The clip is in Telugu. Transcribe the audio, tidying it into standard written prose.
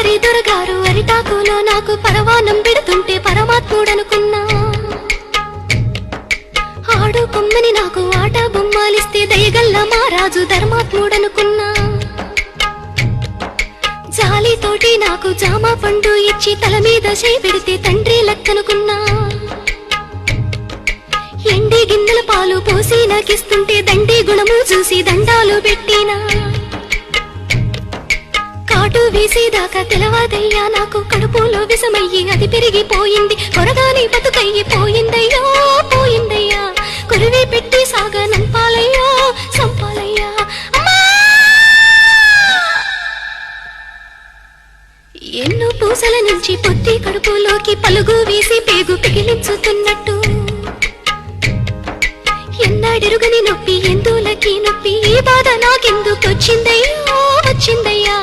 గోదావరి దొరగారు అరిటాకులో నాకు పరవానం పెడుతుంటే పరమాత్ముడనుకున్నా. ఆడు కొమ్మని నాకు ఆట బొమ్మాలిస్తే దయగల్ల మా రాజు ధర్మాత్ముడనుకున్నా. జాలితోటి నాకు జామ పండు ఇచ్చి తల మీద చేయి పెడితే తండ్రి లెక్కనుకున్నా. ఎండి గిన్నెల పాలు పోసి నాకిస్తుంటే దండి గుణము చూసి దండాలు పెట్టినా. కాటు వేసేదాకా తెలవాదయ్యా నాకు కడుపులో విషమయ్యి అది పెరిగిపోయింది. కొరగాని బతుకయ్యి పోయిందయ్యో పోయిందయ్యా. కొరివి పెట్టి సాగనంపాలయ్యో సంపాలయ్యా. ఎన్నో పూసల నుంచి పొత్తి కడుపులోకి పలుగు వేసి పేగు పిగిలించుతున్నట్టు ఎన్నాడెరుగని నొప్పి ఎందులకి నొప్పి ఈ బాధ నాకెందుకొచ్చిందయ్యో వచ్చిందయ్యా.